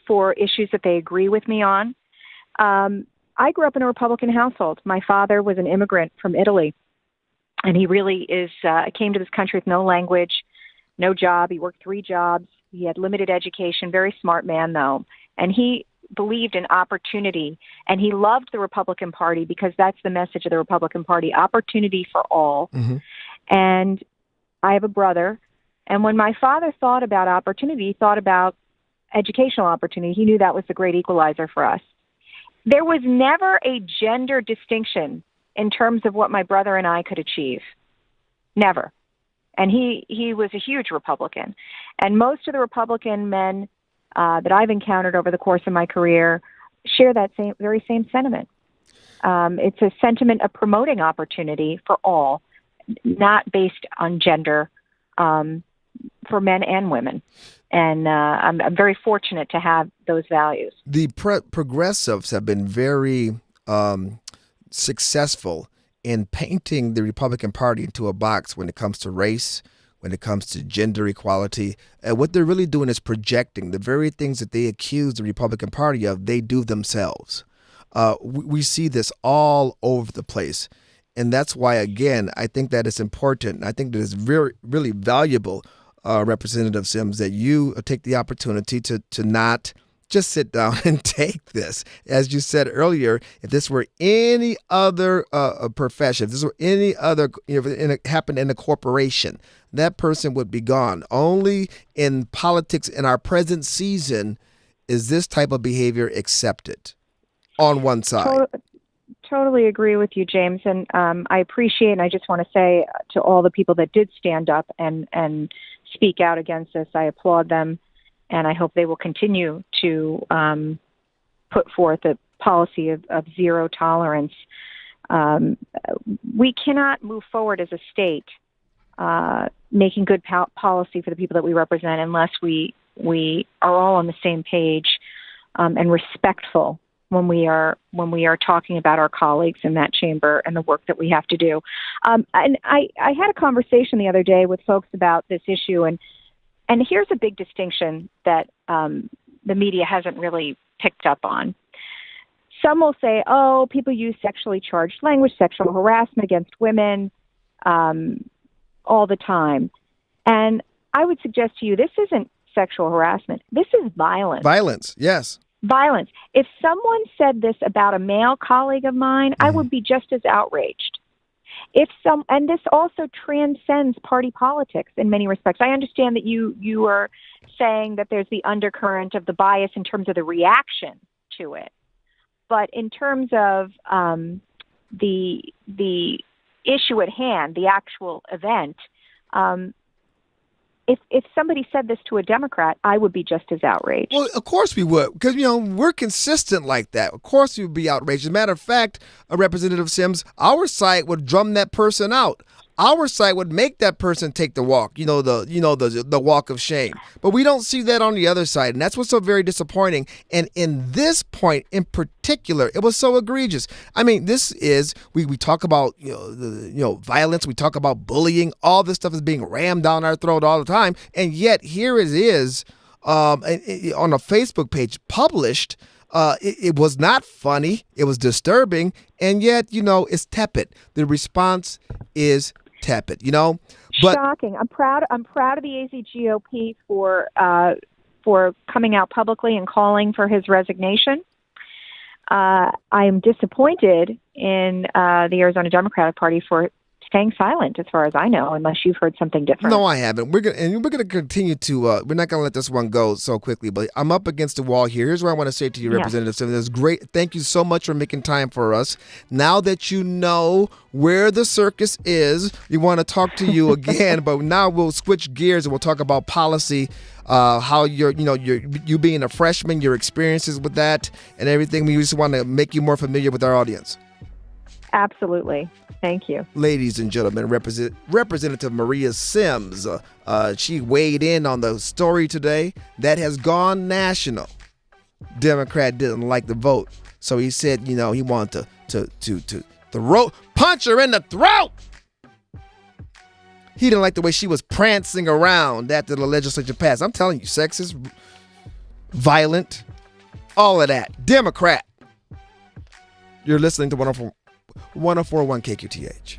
for issues that they agree with me on. I grew up in a Republican household. My father was an immigrant from Italy, and he really came to this country with no language, no job. He worked 3 jobs. He had limited education, very smart man, though. And he believed in opportunity, and he loved the Republican Party because that's the message of the Republican Party, opportunity for all. Mm-hmm. And I have a brother, and when my father thought about opportunity, he thought about educational opportunity. He knew that was the great equalizer for us. There was never a gender distinction in terms of what my brother and I could achieve. Never. And he was a huge Republican. And most of the Republican men that I've encountered over the course of my career share that very same sentiment. It's a sentiment of promoting opportunity for all, not based on gender, for men and women. And I'm very fortunate to have those values. The progressives have been very successful in painting the Republican Party into a box when it comes to race, when it comes to gender equality. What they're really doing is projecting the very things that they accuse the Republican Party of, they do themselves. We see this all over the place. And that's why, again, I think that it's important. I think that it's very, really valuable, Representative Sims, that you take the opportunity to not just sit down and take this. As you said earlier, if this were any other profession, if this were any other, if it happened in a corporation, that person would be gone. Only in politics in our present season is this type of behavior accepted on one side. Totally agree with you, James. And I appreciate, and I just want to say to all the people that did stand up and speak out against this, I applaud them. And I hope they will continue to put forth a policy of zero tolerance. We cannot move forward as a state making good policy for the people that we represent unless we are all on the same page and respectful when we are talking about our colleagues in that chamber and the work that we have to do. And I had a conversation the other day with folks about this issue, and here's a big distinction that the media hasn't really picked up on. Some will say, oh, people use sexually charged language, sexual harassment against women all the time. And I would suggest to you, this isn't sexual harassment. This is violence. Violence, yes. Violence. If someone said this about a male colleague of mine, I would be just as outraged. And this also transcends party politics in many respects. I understand that you are saying that there's the undercurrent of the bias in terms of the reaction to it, but in terms of the issue at hand, the actual event, if somebody said this to a Democrat, I would be just as outraged. Well, of course we would, because, we're consistent like that. Of course we would be outraged. As a matter of fact, Representative Sims, our side would drum that person out. Our side would make that person take the walk, the walk of shame. But we don't see that on the other side, and that's what's so very disappointing. And in this point in particular, it was so egregious. I mean, this is we talk about violence, we talk about bullying, all this stuff is being rammed down our throat all the time, and yet here it is on a Facebook page published. It was not funny. It was disturbing, and yet it's tepid. The response is tepid, But shocking. I'm proud of the AZ GOP for coming out publicly and calling for his resignation. I am disappointed in the Arizona Democratic Party for staying silent, as far as I know, unless you've heard something different. No, I haven't. We're gonna continue to. We're not gonna let this one go so quickly. But I'm up against the wall here. Here's what I want to say to you, Representative Simmons. It's great. Thank you so much for making time for us. Now that you know where the circus is, we want to talk to you again. But now we'll switch gears and we'll talk about policy. How you being a freshman, your experiences with that, and everything. We just want to make you more familiar with our audience. Absolutely. Thank you. Ladies and gentlemen, Representative Maria Sims, she weighed in on the story today that has gone national. Democrat didn't like the vote, so he said, he wanted to punch her in the throat. He didn't like the way she was prancing around after the legislature passed. I'm telling you, sexist violent, all of that. Democrat. You're listening to 104.1 KQTH.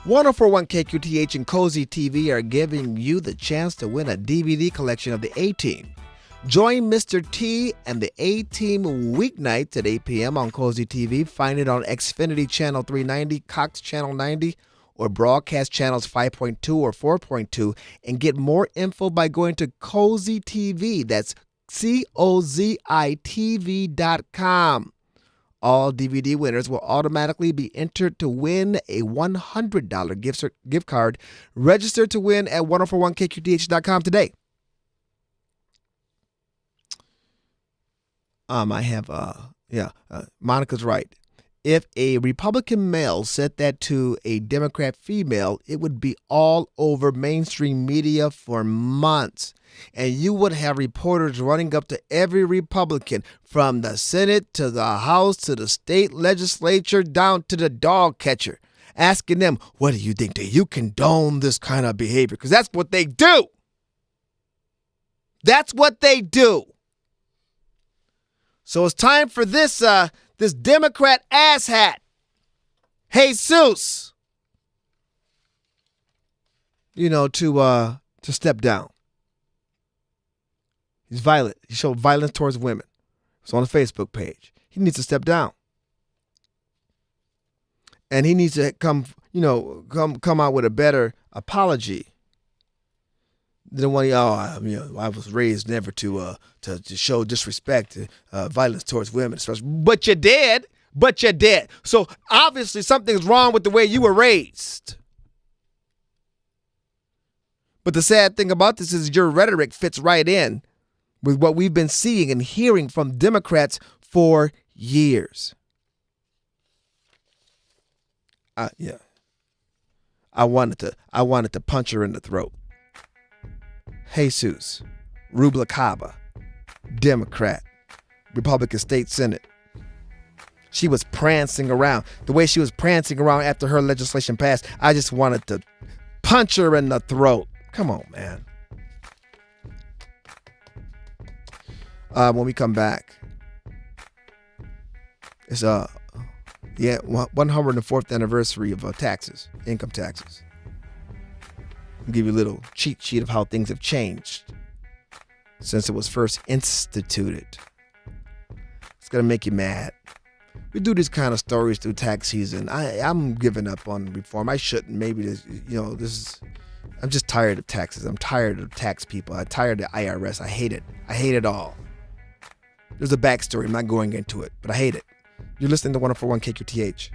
One KQTH and Cozy TV are giving you the chance to win a DVD collection of the A-Team. Join Mr. T and the A-Team weeknights at 8 p.m. on Cozy TV. Find it on Xfinity Channel 390, Cox Channel 90, or broadcast channels 5.2 or 4.2, and get more info by going to Cozy TV. That's COZITV.com. All DVD winners will automatically be entered to win a $100 gift card. Register to win at 1041KQTH.com today. Monica's right. If a Republican male said that to a Democrat female, it would be all over mainstream media for months. And you would have reporters running up to every Republican, from the Senate to the House to the state legislature down to the dog catcher, asking them, what do you think? Do you condone this kind of behavior? Because that's what they do. That's what they do. So it's time for this Democrat asshat, Jesus, to step down. He's violent. He showed violence towards women. It's on the Facebook page. He needs to step down. And he needs to come out with a better apology than one. I was raised never to show disrespect, violence towards women, especially. But you did. So obviously something's wrong with the way you were raised. But the sad thing about this is your rhetoric fits right in with what we've been seeing and hearing from Democrats for years. I wanted to punch her in the throat. Jesus, Rubalcaba, Democrat, Republican State Senate. She was prancing around. The way she was prancing around after her legislation passed, I just wanted to punch her in the throat. Come on, man. When we come back, it's 104th anniversary of taxes, income taxes. I'll give you a little cheat sheet of how things have changed since it was first instituted. It's gonna make you mad. We do these kind of stories through tax season. I'm giving up on reform. I shouldn't. Maybe I'm just tired of taxes. I'm tired of tax people. I'm tired of the IRS. I hate it. I hate it all. There's a backstory. I'm not going into it, but I hate it. You're listening to 104.1 KQTH.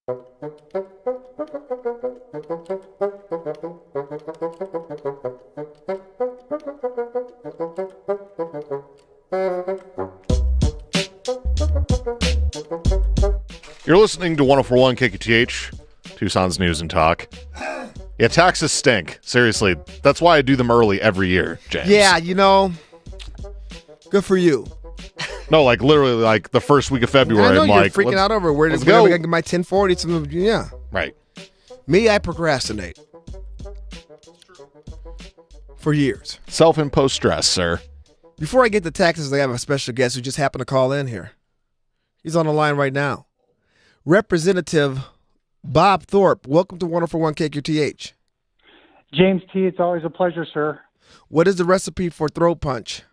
You're listening to 104.1 KQTH, Tucson's News and Talk. Yeah, taxes stink. Seriously, that's why I do them early every year, James. Yeah, good for you. No, like literally like the first week of February. I know I'm you're like, freaking out over where let's when am I go. gonna get my 1040. Yeah. Right. Me, I procrastinate. For years. Self-imposed stress, sir. Before I get to taxes, I have a special guest who just happened to call in here. He's on the line right now. Representative Bob Thorpe, welcome to 104.1 KQTH. James T., it's always a pleasure, sir. What is the recipe for throat punch?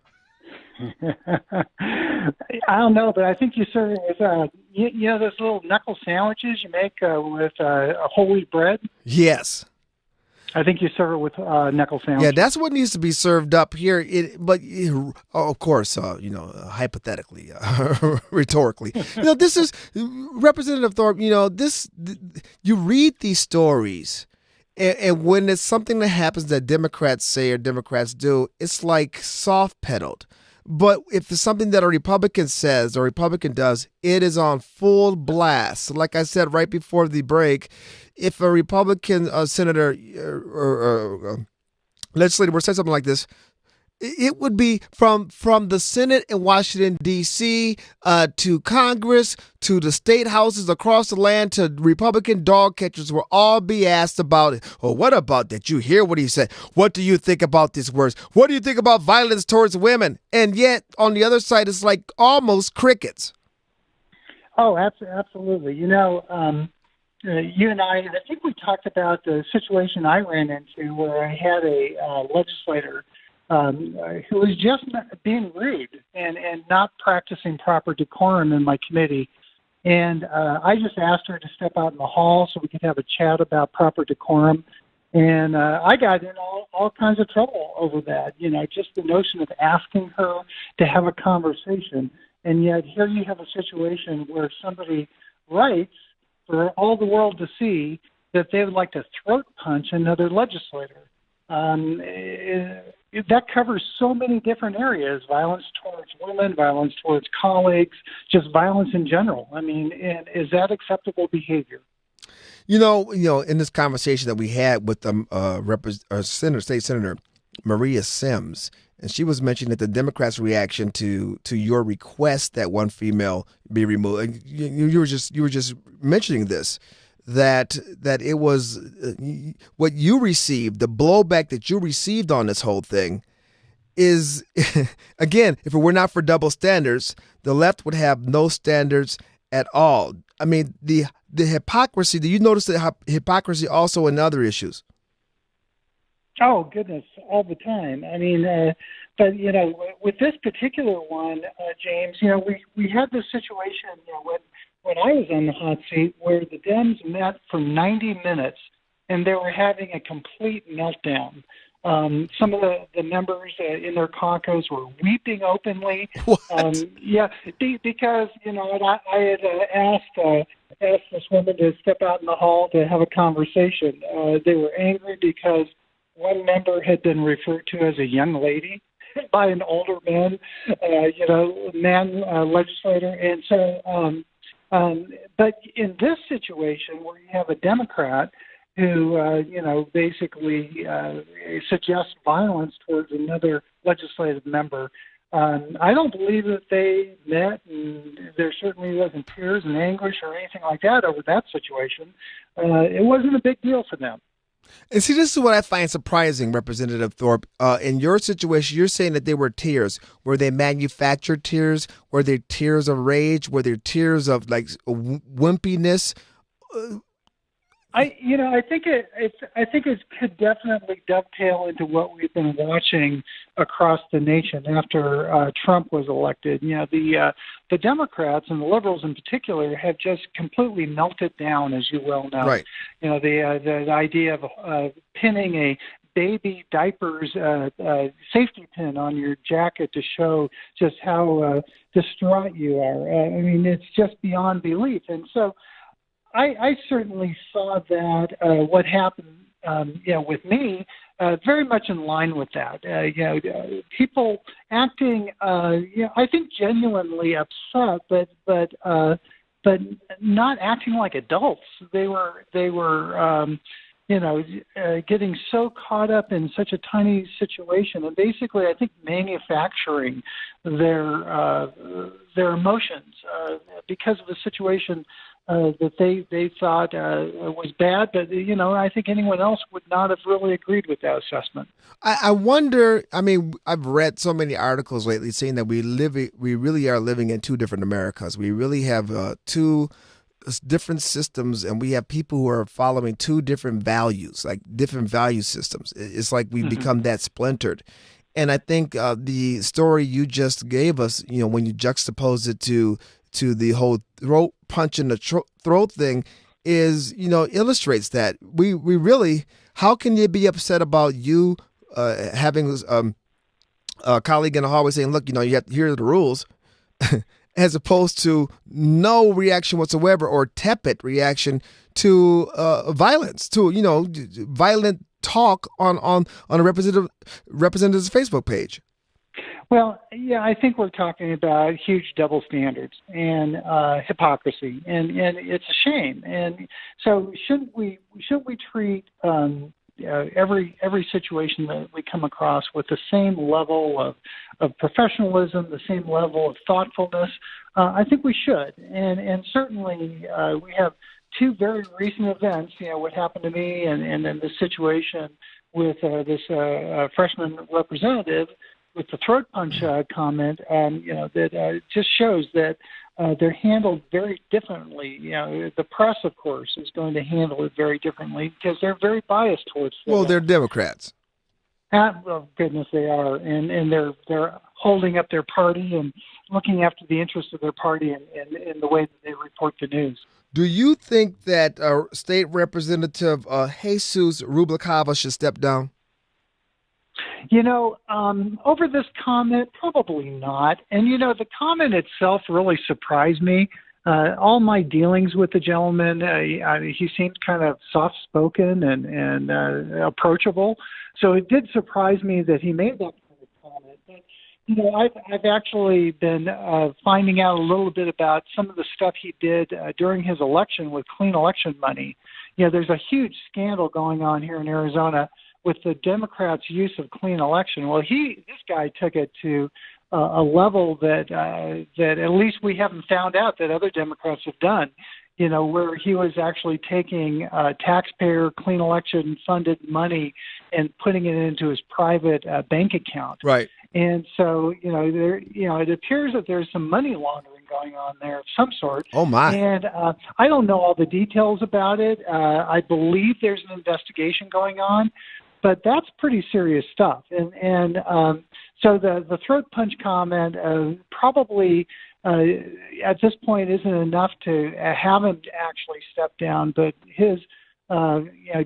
I don't know, but I think you serve it with, those little knuckle sandwiches you make with whole wheat bread? Yes. I think you serve it with knuckle sandwiches. Yeah, that's what needs to be served up here. Of course, hypothetically, rhetorically. This is Representative Thorpe. You read these stories, and when it's something that happens that Democrats say or Democrats do, it's like soft pedaled. But if it's something that a Republican says or a Republican does, it is on full blast. Like I said right before the break, if a Republican senator or legislator were to say something like this, it would be from the Senate in Washington, D.C., to Congress, to the state houses across the land, to Republican dog catchers will all be asked about it. Oh, what about that? You hear what he said. What do you think about this words? What do you think about violence towards women? And yet, on the other side, it's like almost crickets. Oh, absolutely. You and I think we talked about the situation I ran into where I had a legislator who was just being rude and not practicing proper decorum in my committee. And I just asked her to step out in the hall so we could have a chat about proper decorum. And I got in all kinds of trouble over that, just the notion of asking her to have a conversation. And yet here you have a situation where somebody writes for all the world to see that they would like to throat punch another legislator. That covers so many different areas: violence towards women, violence towards colleagues, just violence in general. I mean, is that acceptable behavior? In this conversation that we had with the State Senator Maria Sims, and she was mentioning that the Democrats' reaction to your request that one female be removed. You were just mentioning this. That it was what you received, the blowback that you received on this whole thing is, again, if it were not for double standards, the left would have no standards at all. I mean, the hypocrisy, do you notice the hypocrisy also in other issues? Oh, goodness, all the time. I mean, but, with this particular one, James, we had this situation, when I was on the hot seat where the Dems met for 90 minutes and they were having a complete meltdown. Some of the members in their caucus were weeping openly. What? Because, I had asked this woman to step out in the hall to have a conversation. They were angry because one member had been referred to as a young lady by an older man, legislator. And so, but in this situation where you have a Democrat who, basically suggests violence towards another legislative member, I don't believe that they met, and there certainly wasn't tears and anguish or anything like that over that situation. It wasn't a big deal for them. And see, this is what I find surprising, Representative Thorpe. In your situation, you're saying that they were tears. Were they manufactured tears? Were they tears of rage? Were they tears of wimpiness? I think it could definitely dovetail into what we've been watching across the nation after Trump was elected. The Democrats and the liberals in particular have just completely melted down, as you well know. Right. The idea of pinning a baby diapers safety pin on your jacket to show just how distraught you are. I mean, it's just beyond belief. And so I certainly saw that what happened, with me, very much in line with that. People acting, I think genuinely upset, but not acting like adults. They were getting so caught up in such a tiny situation, and basically, I think manufacturing their emotions because of the situation that they thought was bad. But I think anyone else would not have really agreed with that assessment. I wonder. I mean, I've read so many articles lately saying that we really are living in two different Americas. We really have two different systems, and we have people who are following two different values, like different value systems. It's like we've become that splintered. And I think the story you just gave us, when you juxtapose it to the whole throat punch in the throat thing, is illustrates that we really, how can you be upset about you having a colleague in the hallway saying, look, you have to hear the rules, as opposed to no reaction whatsoever or tepid reaction to violence, to violent talk on a representative's Facebook page. Well, yeah, I think we're talking about huge double standards and hypocrisy, and it's a shame. And so, shouldn't we treat every situation that we come across with the same level of professionalism, the same level of thoughtfulness? I think we should, and certainly we have two very recent events. What happened to me, and then the situation with this freshman representative with the throat punch comment, that just shows that they're handled very differently. The press, of course, is going to handle it very differently because they're very biased towards. Well, they're Democrats. Well, goodness, they are, and they're holding up their party and looking after the interests of their party in the way that they report the news. Do you think that State Representative Jesus Rubalcaba should step down? Over this comment, probably not. And, the comment itself really surprised me. All my dealings with the gentleman, he seemed kind of soft-spoken and approachable. So it did surprise me that he made that kind of comment. But, I've actually been finding out a little bit about some of the stuff he did during his election with clean election money. There's a huge scandal going on here in Arizona with the Democrats' use of clean election. Well, this guy took it to a level that at least we haven't found out that other Democrats have done, where he was actually taking taxpayer clean election funded money and putting it into his private bank account. Right. And so, it appears that there's some money laundering going on there of some sort. Oh, my. And I don't know all the details about it. I believe there's an investigation going on. But that's pretty serious stuff. And so the throat punch comment probably at this point isn't enough to have him actually step down. But his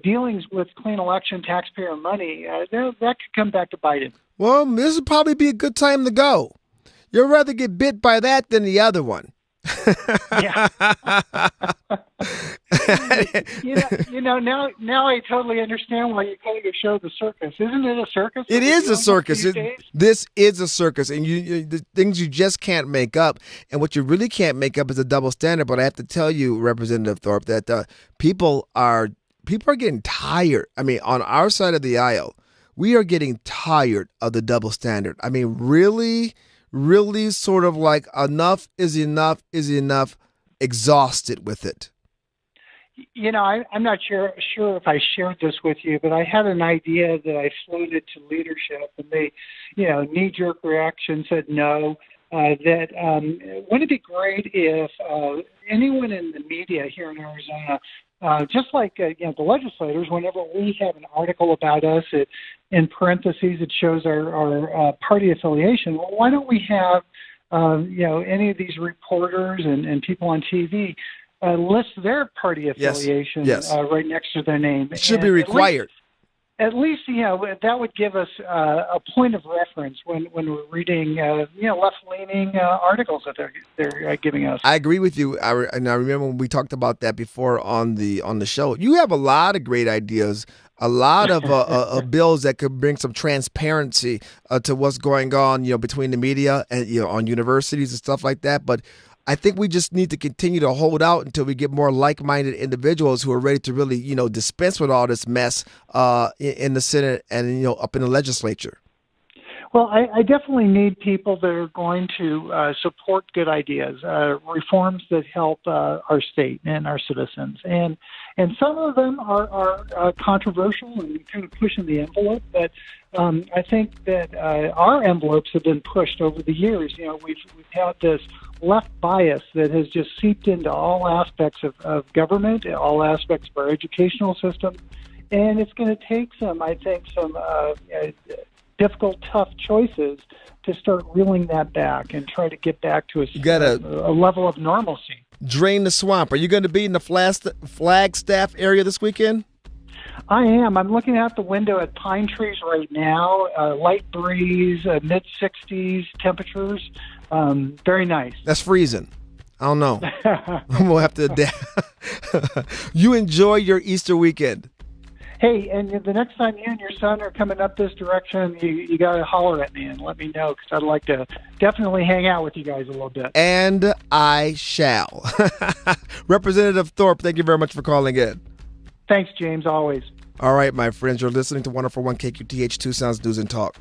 dealings with clean election taxpayer money, that could come back to bite him. Well, this would probably be a good time to go. You'd rather get bit by that than the other one. Yeah. Now I totally understand why you call your show the circus. Isn't it a circus? It is a circus. This is a circus, and the things you just can't make up. And what you really can't make up is a double standard. But I have to tell you, Representative Thorpe, that people are getting tired. I mean, on our side of the aisle, we are getting tired of the double standard. I mean, really sort of like enough is enough, exhausted with it. I'm not sure if I shared this with you, but I had an idea that I floated to leadership, and they, knee-jerk reaction said no. Wouldn't it be great if anyone in the media here in Arizona, just like the legislators, whenever we have an article about us, in parentheses it shows our party affiliation. Well, why don't we have any of these reporters and people on TV list their party affiliation yes. right next to their name? It should be required. at least that would give us a point of reference when we're reading left leaning articles that they're giving us. I agree with you. And I remember when we talked about that before on the show. You have a lot of great ideas, a lot of bills that could bring some transparency to what's going on, between the media and on universities and stuff like that. But I think we just need to continue to hold out until we get more like-minded individuals who are ready to really, dispense with all this mess in the Senate and up in the legislature. Well, I definitely need people that are going to support good ideas, reforms that help our state and our citizens. And some of them are controversial and kind of pushing the envelope, but I think that our envelopes have been pushed over the years. We've had this left bias that has just seeped into all aspects of government, all aspects of our educational system. And it's going to take some difficult, tough choices to start reeling that back and try to get back to a level of normalcy. Drain the swamp. Are you going to be in the Flagstaff area this weekend? I am. I'm looking out the window at pine trees right now, light breeze, mid-60s temperatures. Very nice. That's freezing. I don't know. I'm going to have to adapt. You enjoy your Easter weekend. Hey, and the next time you and your son are coming up this direction, you got to holler at me and let me know, because I'd like to definitely hang out with you guys a little bit. And I shall. Representative Thorpe, thank you very much for calling in. Thanks, James, always. All right, my friends, you're listening to 104.1 KQTH Tucson's News and Talk.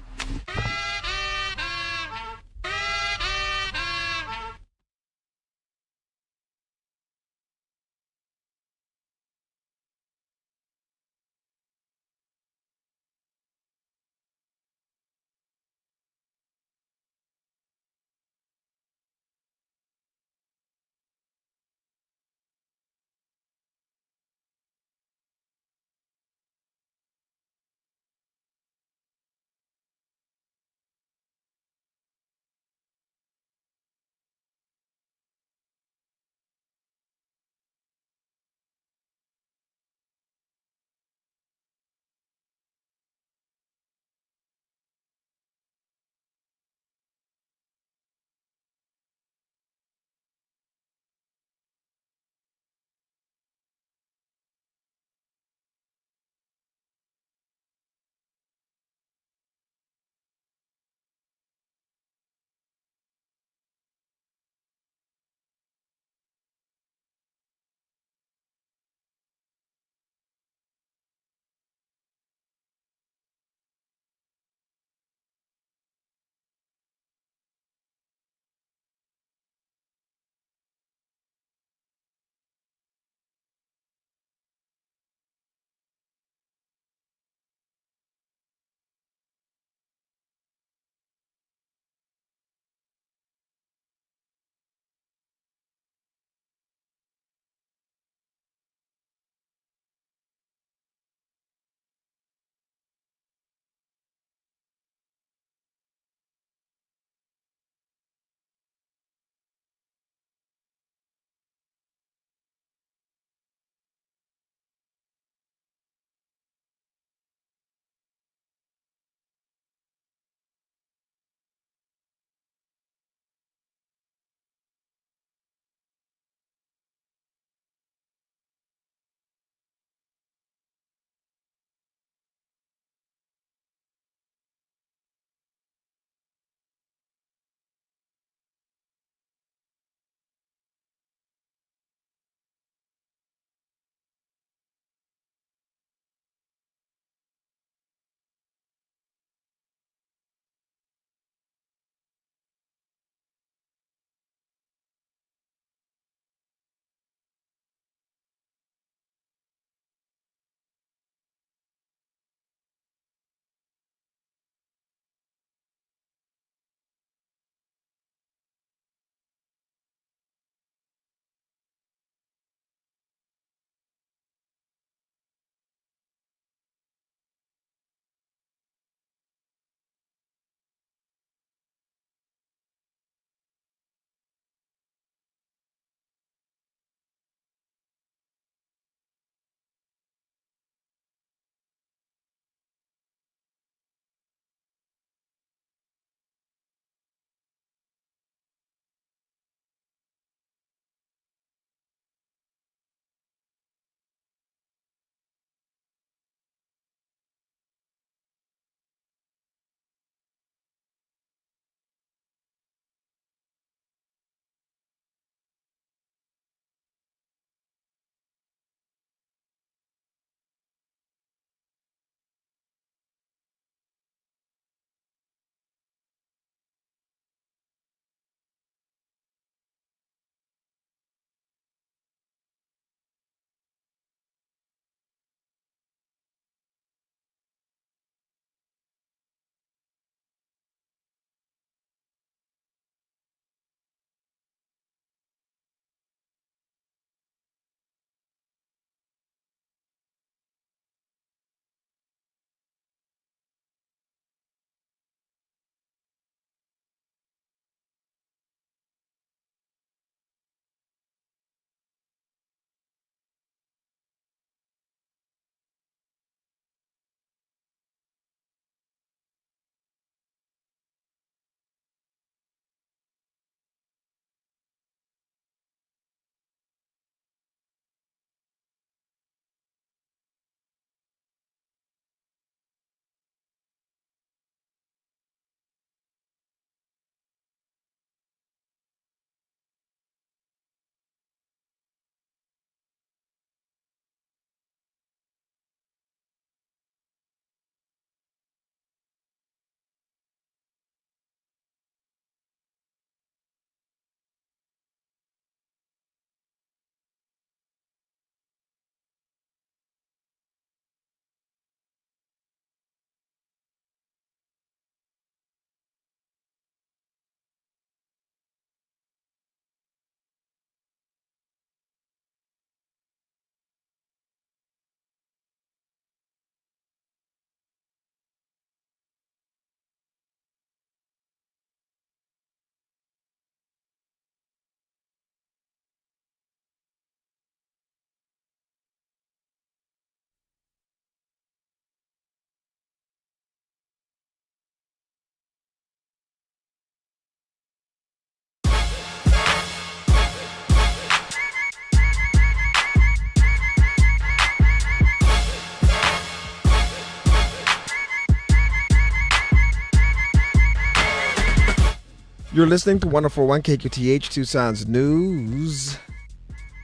You're listening to 104.1 KQTH, Tucson's News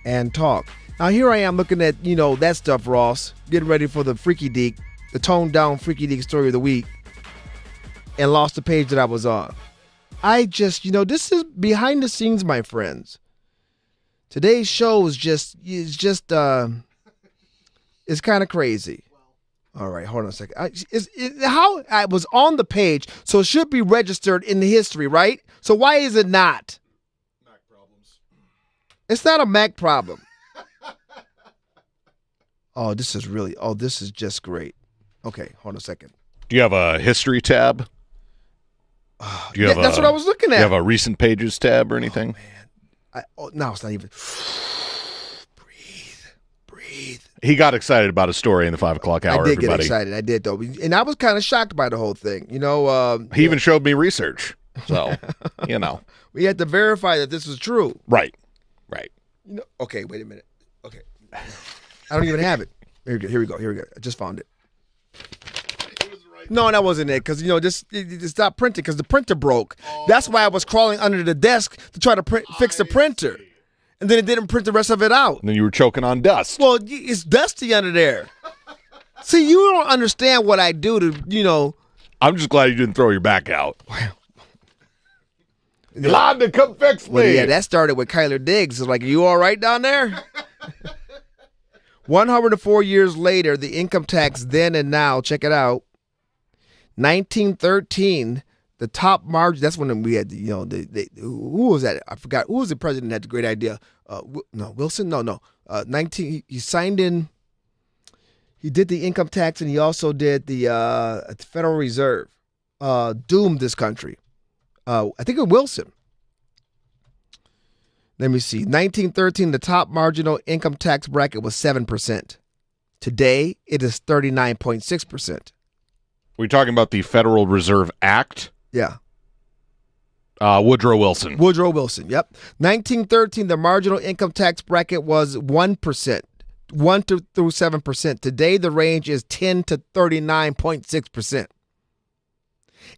and Talk. Now, here I am looking at, that stuff, Ross, getting ready for the Freaky Deek, the toned-down Freaky Deek story of the week, and lost the page that I was on. I just, this is behind the scenes, my friends. Today's show is it's kind of crazy. All right, hold on a second. How I was on the page, so it should be registered in the history, right? So why is it not? Mac problems. It's not a Mac problem. This is just great. Okay, hold on a second. Do you have a history tab? That's what I was looking at. Do you have a recent pages tab or anything? Man. No, it's not even. Breathe. He got excited about a story in the 5 o'clock hour. I did everybody. get excited. I did, though. And I was kind of shocked by the whole thing. He even showed me research. So, We had to verify that this was true. Right. Okay, wait a minute. Okay. I don't even have it. Here we go. I just found it. No, that wasn't it. Because, it stopped printing because the printer broke. That's why I was crawling under the desk to try to fix the printer. And then it didn't print the rest of it out. And then you were choking on dust. Well, it's dusty under there. See, you don't understand what I do to, I'm just glad you didn't throw your back out. Glad to come fix me. Well, yeah, that started with Kyler Diggs. It's like, are you all right down there? 104 years later, the income tax then and now, check it out. 1913, the top margin, that's when we had, who was that? I forgot. Who was the president that had the great idea? Wilson? No. He signed in, he did the income tax and he also did the Federal Reserve. Doomed this country. I think it was Wilson. Let me see. 1913, the top marginal income tax bracket was 7%. Today, it is 39.6%. We're talking about the Federal Reserve Act? Yeah. Woodrow Wilson. Yep. 1913, the marginal income tax bracket was 1%, 1 through 7%. Today, the range is 10 to 39.6%.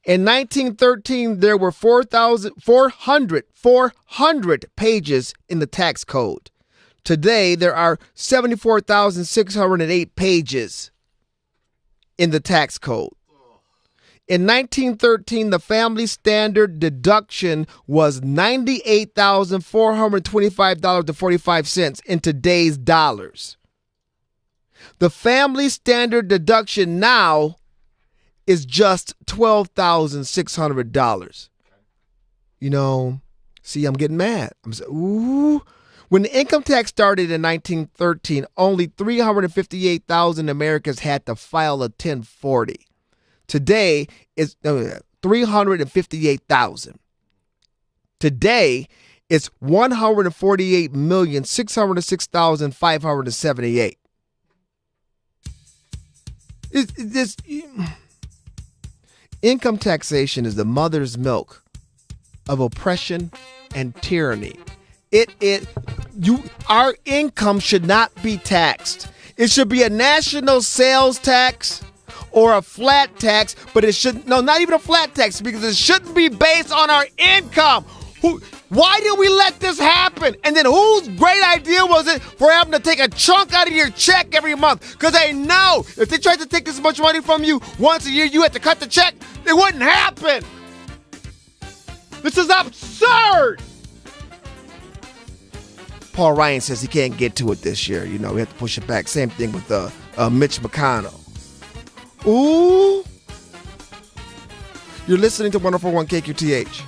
In 1913, there were 400 pages in the tax code. Today, there are 74,608 pages in the tax code. In 1913, the family standard deduction was $98,425.45 in today's dollars. The family standard deduction now is just $12,600. See, I'm getting mad. I'm saying, ooh. When the income tax started in 1913, only 358,000 Americans had to file a 1040. Today, it's 358,000. Today, it's 148,606,578. Income taxation is the mother's milk of oppression and tyranny. Our income should not be taxed. It should be a national sales tax or a flat tax, but not even a flat tax, because it shouldn't be based on our income. Why did we let this happen? And then whose great idea was it for having to take a chunk out of your check every month? Because they know if they tried to take this much money from you once a year, you had to cut the check. It wouldn't happen. This is absurd. Paul Ryan says he can't get to it this year. We have to push it back. Same thing with Mitch McConnell. Ooh. You're listening to 104.1 KQTH.